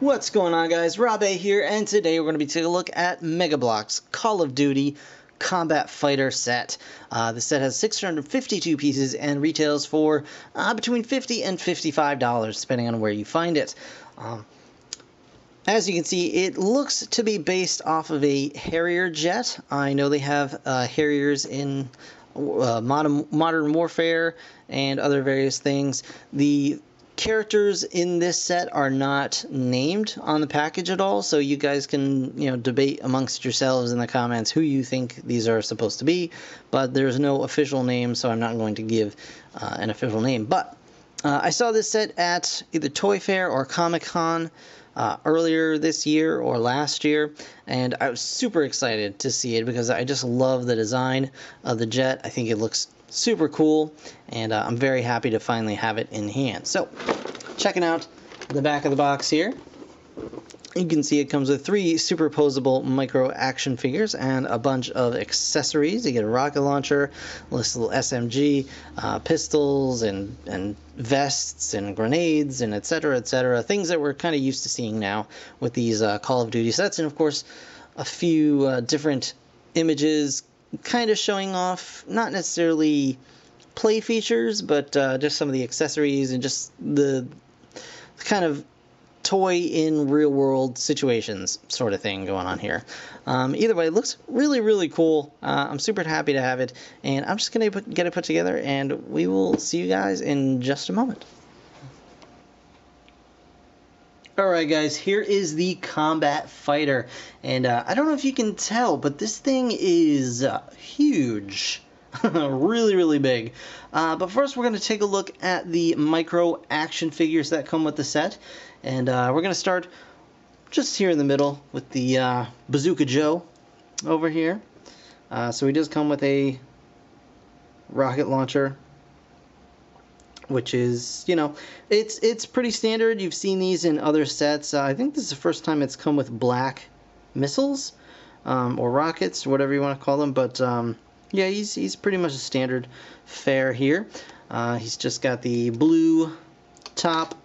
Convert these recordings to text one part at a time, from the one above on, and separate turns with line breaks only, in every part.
What's going on, guys? Rob A here, and today we're going to be taking a look at Mega Bloks Call of Duty Combat Fighter set. The set has 652 pieces and retails for between $50 and $55, depending on where you find it. As you can see, it looks to be based off of a Harrier jet. I know they have Harriers in Modern Warfare and other various things. The characters in this set are not named on the package at all, so you guys can debate amongst yourselves in the comments who you think these are supposed to be, but there's no official name, so I'm not going to give an official name. But I saw this set at either Toy Fair or Comic-Con earlier this year or last year, and I was super excited to see it because I just love the design of the jet. I think it looks super cool, and I'm very happy to finally have it in hand. So, checking out the back of the box here, you can see it comes with 3 superposable micro action figures and a bunch of accessories. You get a rocket launcher, this little SMG, pistols, and vests, and grenades, and etc., etc. Things that we're kind of used to seeing now with these Call of Duty sets, and of course, a few different images kind of showing off, not necessarily play features, but just some of the accessories and just the kind of toy in real world situations sort of thing going on here. Either way, it looks really, really cool. I'm super happy to have it, and I'm just going to get it put together, and we will see you guys in just a moment. Alright guys, here is the Combat Fighter, and I don't know if you can tell, but this thing is huge. Really, really big. But first we're going to take a look at the micro action figures that come with the set, and we're going to start just here in the middle with the Bazooka Joe over here. So he does come with a rocket launcher, which is, it's pretty standard. You've seen these in other sets. I think this is the first time it's come with black missiles, or rockets, or whatever you want to call them. But yeah, he's pretty much a standard fare here. He's just got the blue top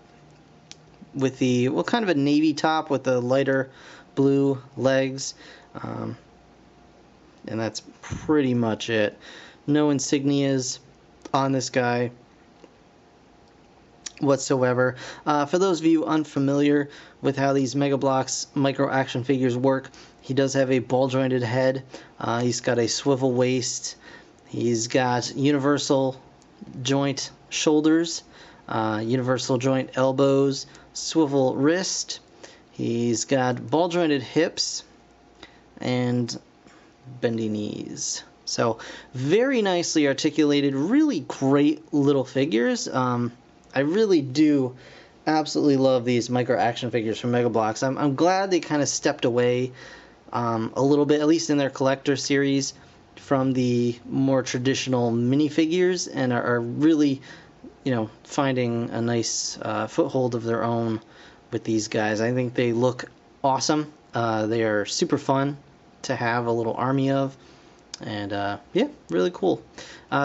with the, well, kind of a navy top with the lighter blue legs. And that's pretty much it. No insignias on this guy whatsoever. For those of you unfamiliar with how these Mega Bloks micro action figures work, he does have a ball jointed head. He's got a swivel waist. He's got universal joint shoulders, universal joint elbows, swivel wrist. He's got ball jointed hips and bendy knees. So very nicely articulated, really great little figures. I really do absolutely love these micro action figures from Mega Bloks. I'm glad they kind of stepped away a little bit, at least in their collector series, from the more traditional minifigures, and are really, finding a nice foothold of their own with these guys. I think they look awesome. They are super fun to have a little army of, and yeah, really cool.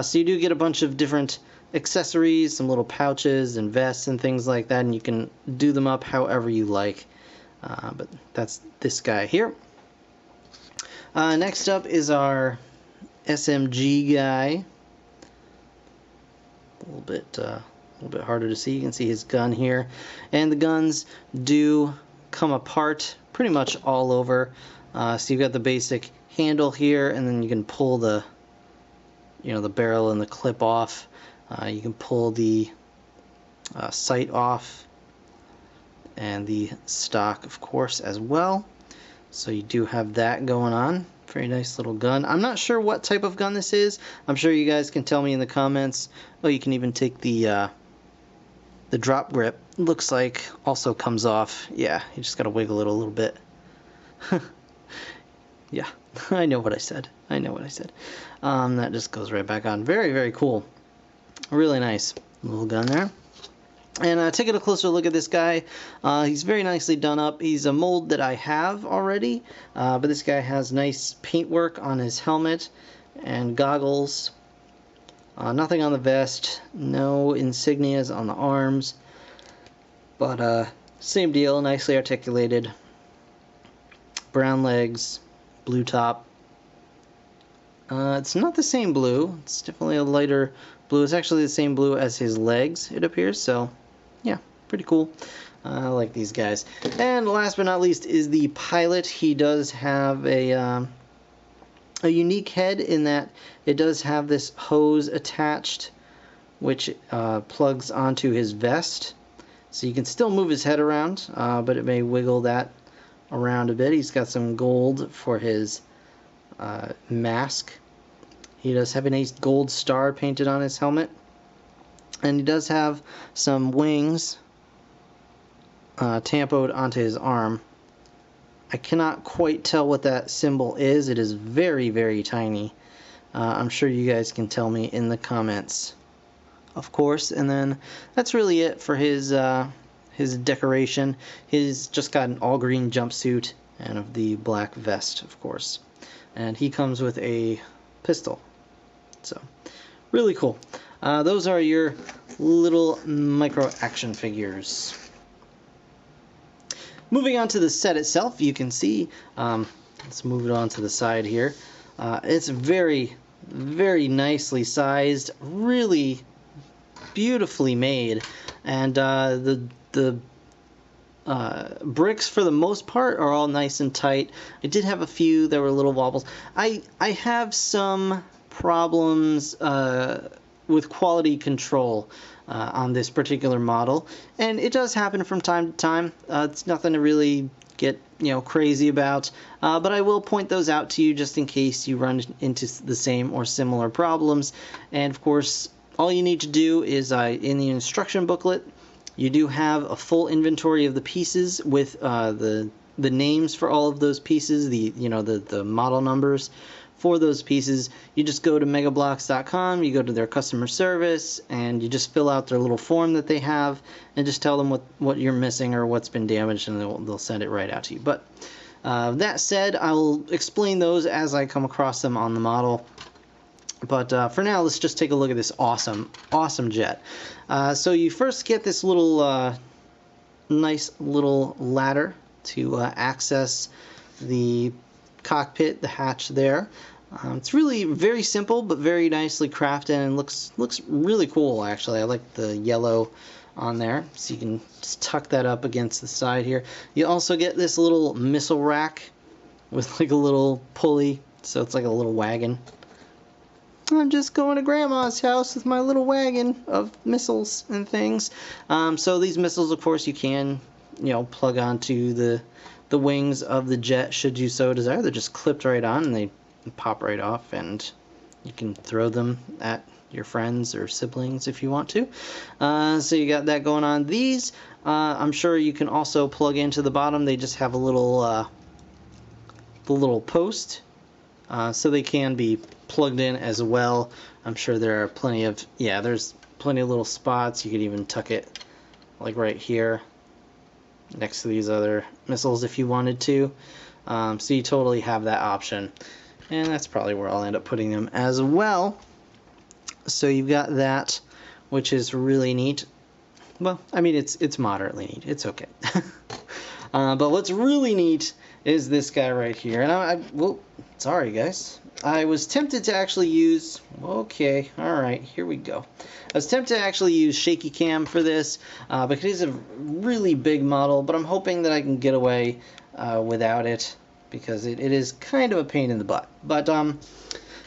So you do get a bunch of different accessories, some little pouches and vests and things like that, and you can do them up however you like. But that's this guy here. Next up is our SMG guy. A little bit harder to see. You can see his gun here, and the guns do come apart pretty much all over. So you've got the basic handle here, and then you can pull the the barrel and the clip off. You can pull the sight off, and the stock, of course, as well. So you do have that going on. Very nice little gun. I'm not sure what type of gun this is. I'm sure you guys can tell me in the comments. Oh, you can even take the drop grip. Looks like also comes off. Yeah, you just gotta wiggle it a little bit. Yeah, I know what I said. That just goes right back on. Very, very cool. Really nice little gun there. And taking a closer look at this guy, he's very nicely done up. He's a mold that I have already, but this guy has nice paintwork on his helmet and goggles. Nothing on the vest, no insignias on the arms, but Same deal, nicely articulated. Brown legs, blue top. It's not the same blue. It's definitely a lighter blue. It's actually the same blue as his legs, it appears. So, yeah, pretty cool. I like these guys. And last but not least is the pilot. He does have a unique head in that it does have this hose attached, which plugs onto his vest. So you can still move his head around, but it may wiggle that around a bit. He's got some gold for his mask. He does have a nice gold star painted on his helmet. And he does have some wings tampoed onto his arm. I cannot quite tell what that symbol is. It is very, very tiny. I'm sure you guys can tell me in the comments, of course. And then that's really it for his decoration. He's just got an all-green jumpsuit and the black vest, of course. And he comes with a pistol. So, really cool. Those are your little micro action figures. Moving on to the set itself, you can see, let's move it on to the side here. It's very, very nicely sized, really beautifully made, and the bricks for the most part are all nice and tight. I did have a few that were little wobbles. I have some problems with quality control on this particular model, and it does happen from time to time. It's nothing to really get crazy about, but I will point those out to you just in case you run into the same or similar problems. And of course, all you need to do is in the instruction booklet, you do have a full inventory of the pieces with the names for all of those pieces, the model numbers for those pieces. You just go to megabloks.com, you go to their customer service, and you just fill out their little form that they have and just tell them what you're missing or what's been damaged, and they'll send it right out to you. But that said, I will explain those as I come across them on the model. But for now, let's just take a look at this awesome jet. So you first get this little nice little ladder to access the cockpit, the hatch there. It's really very simple but very nicely crafted and looks really cool, actually. I like the yellow on there, so you can just tuck that up against the side here. You also get this little missile rack with like a little pulley, so it's like a little wagon. I'm just going to Grandma's house with my little wagon of missiles and things. So these missiles, of course, you can plug onto the wings of the jet should you so desire. They're just clipped right on and they pop right off, and you can throw them at your friends or siblings if you want to. So you got that going on. These I'm sure you can also plug into the bottom. They just have a little the little post, so they can be plugged in as well. I'm sure there are there's plenty of little spots. You could even tuck it like right here next to these other missiles if you wanted to. So you totally have that option, and that's probably where I'll end up putting them as well. So you've got that, which is really neat. Well, I mean, it's moderately neat. It's okay. But what's really neat is this guy right here. And sorry guys. I was tempted to actually use, okay, alright, here we go. I was tempted to actually use shaky cam for this, because it's a really big model, but I'm hoping that I can get away without it, because it is kind of a pain in the butt. But,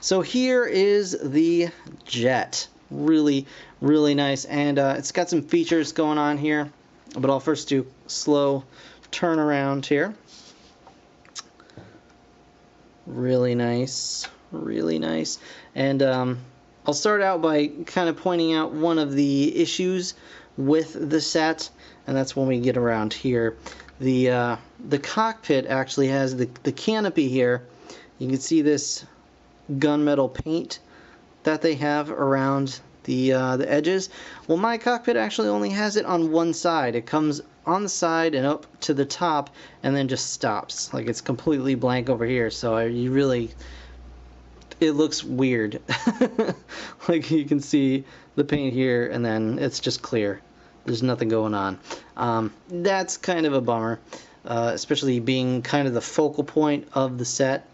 so here is the jet. Really, really nice, and it's got some features going on here, but I'll first do slow turn around here. Really nice, really nice. And I'll start out by kind of pointing out one of the issues with the set, and that's when we get around here. The cockpit actually has the canopy here. You can see this gunmetal paint that they have around the edges. Well, my cockpit actually only has it on one side. It comes on the side and up to the top and then just stops. Like, it's completely blank over here, so it looks weird. Like, you can see the paint here and then it's just clear. there's nothing going on. That's kind of a bummer, especially being kind of the focal point of the set.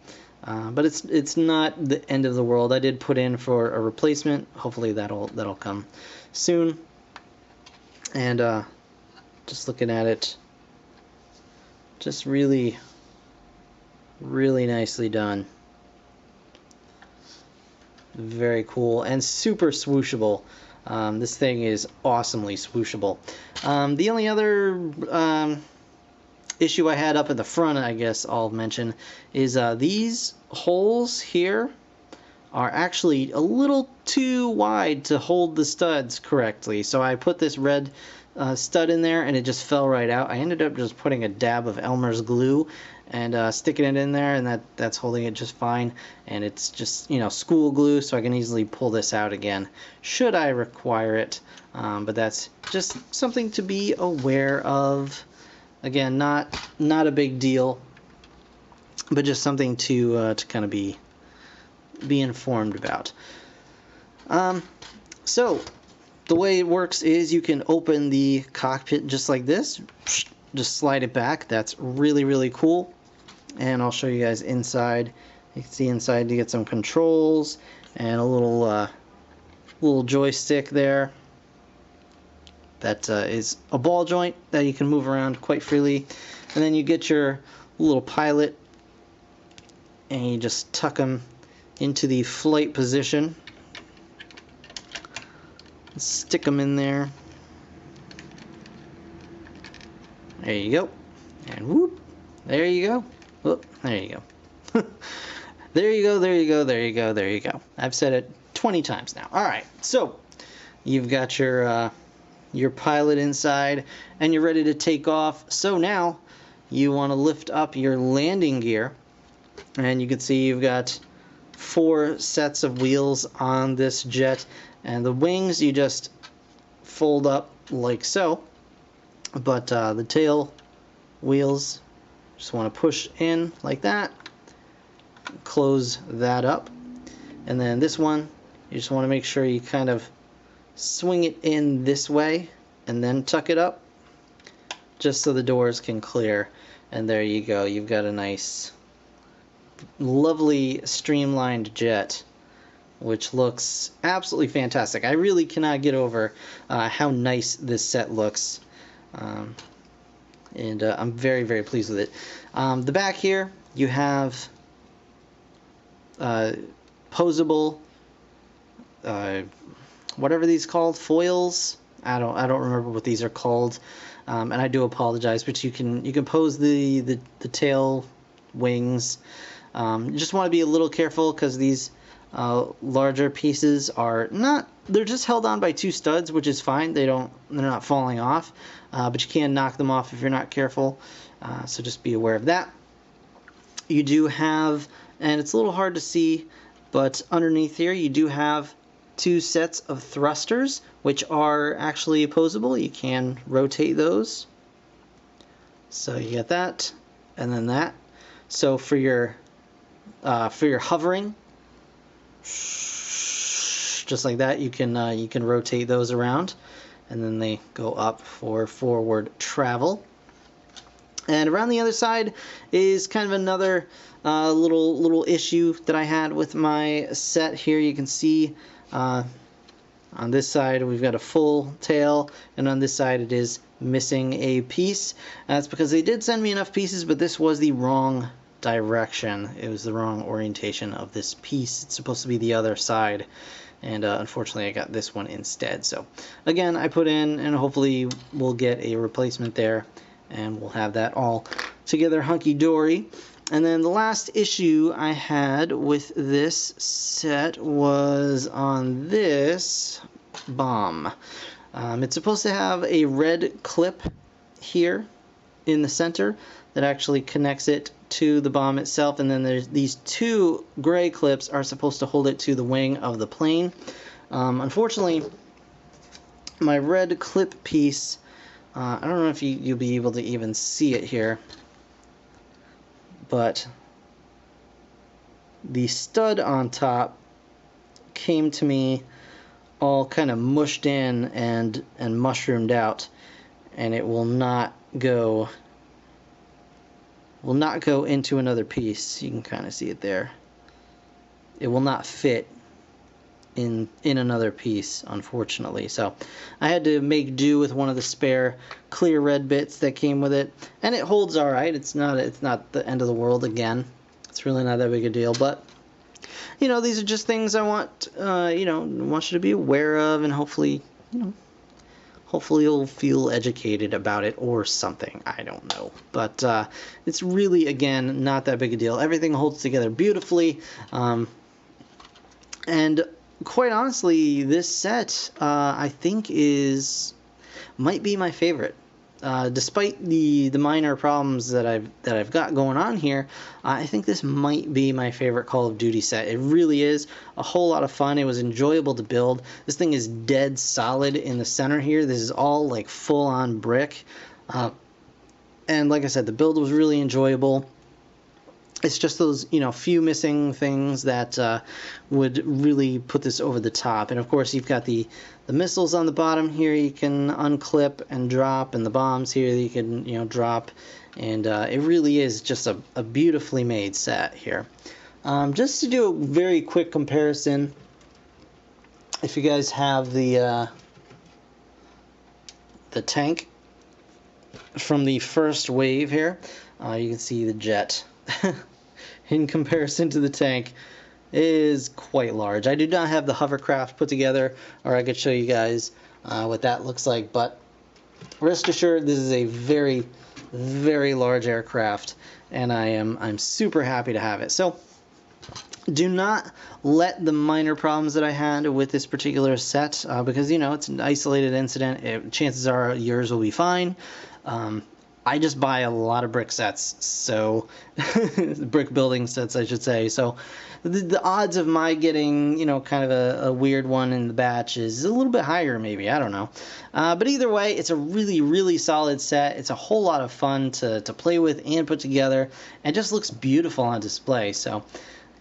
But it's not the end of the world. I did put in for a replacement. Hopefully that'll come soon. And just looking at it, just really, really nicely done. Very cool and super swooshable. This thing is awesomely swooshable. The only other issue I had up at the front, I guess I'll mention, is these holes here are actually a little too wide to hold the studs correctly. So I put this red stud in there and it just fell right out. I ended up just putting a dab of Elmer's glue and sticking it in there, and that's holding it just fine. And it's just, you know, school glue, so I can easily pull this out again should I require it. But that's just something to be aware of. Again, not a big deal, but just something to kind of be informed about. So the way it works is you can open the cockpit just like this, just slide it back. That's really, really cool. And I'll show you guys inside. You can see inside you get some controls and a little joystick there. That is a ball joint that you can move around quite freely. And then you get your little pilot and you just tuck them into the flight position. Stick them in there. There you go. And whoop, there you go. Whoop, there you go. There you go, there you go, there you go, there you go. I've said it 20 times now. Alright, so you've got your pilot inside and you're ready to take off. So now you want to lift up your landing gear, and you can see you've got 4 sets of wheels on this jet, and the wings you just fold up like so, but the tail wheels just want to push in like that, close that up, and then this one you just want to make sure you kind of swing it in this way and then tuck it up just so the doors can clear. And there you go, you've got a nice lovely streamlined jet which looks absolutely fantastic. I really cannot get over how nice this set looks, and I'm very, very pleased with it. The back here you have posable whatever these called, foils. I don't remember what these are called, and I do apologize. But you can pose the tail wings. You just want to be a little careful because these larger pieces are not. They're just held on by 2 studs, which is fine. They're not falling off, but you can knock them off if you're not careful. So just be aware of that. You do have, and it's a little hard to see, but underneath here you do have 2 sets of thrusters, which are actually opposable. You can rotate those. So you get that, and then that. So for your hovering, just like that, you can rotate those around, and then they go up for forward travel. And around the other side is kind of another little issue that I had with my set here. You can see on this side we've got a full tail, and on this side it is missing a piece. That's because they did send me enough pieces, but this was the wrong direction. It was the wrong orientation of this piece. It's supposed to be the other side, and unfortunately I got this one instead. So again, I put in, and hopefully we'll get a replacement there, and we'll have that all together hunky-dory. And then the last issue I had with this set was on this bomb. It's supposed to have a red clip here in the center that actually connects it to the bomb itself, and then there's these 2 gray clips are supposed to hold it to the wing of the plane. Unfortunately, my red clip piece, I don't know if you'll be able to even see it here, but the stud on top came to me all kind of mushed in and mushroomed out, and it will not go into another piece. You can kind of see it there. It will not fit in another piece, unfortunately. So I had to make do with one of the spare clear red bits that came with it, and it holds all right. It's not the end of the world. Again, it's really not that big a deal, but you know, these are just things I want want you to be aware of, and hopefully you'll feel educated about it or something. I don't know. But it's really, again, not that big a deal. Everything holds together beautifully. And quite honestly, this set, I think, might be my favorite. Despite the minor problems that I've got going on here, I think this might be my favorite Call of Duty set. It really is a whole lot of fun. It was enjoyable to build. This thing is dead solid in the center here. This is all like full-on brick. And like I said, the build was really enjoyable. It's just those, few missing things that would really put this over the top. And of course, you've got the missiles on the bottom here you can unclip and drop, and the bombs here that you can, drop. And it really is just a beautifully made set here. Just to do a very quick comparison, if you guys have the tank from the first wave here, you can see the jet. In comparison to the tank, is quite large. I do not have the hovercraft put together, or I could show you guys what that looks like, but rest assured this is a very, very large aircraft, and I'm super happy to have it. So do not let the minor problems that I had with this particular set, because it's an isolated incident. Chances are yours will be fine. I just buy a lot of brick sets, so brick building sets, I should say. So the odds of my getting, kind of a weird one in the batch is a little bit higher, maybe. I don't know. But either way, it's a really, really solid set. It's a whole lot of fun to play with and put together, and just looks beautiful on display. So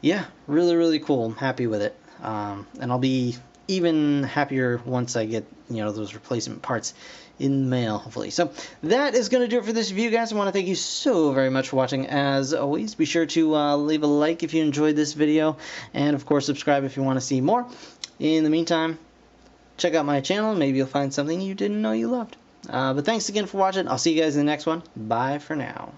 yeah, really, really cool. I'm happy with it. And I'll be even happier once I get, those replacement parts in the mail, hopefully. So that is going to do it for this review, guys. I want to thank you so very much for watching. As always, be sure to leave a like if you enjoyed this video, and of course subscribe if you want to see more. In the meantime, check out my channel. Maybe you'll find something you didn't know you loved. But thanks again for watching. I'll see you guys in the next one. Bye for now.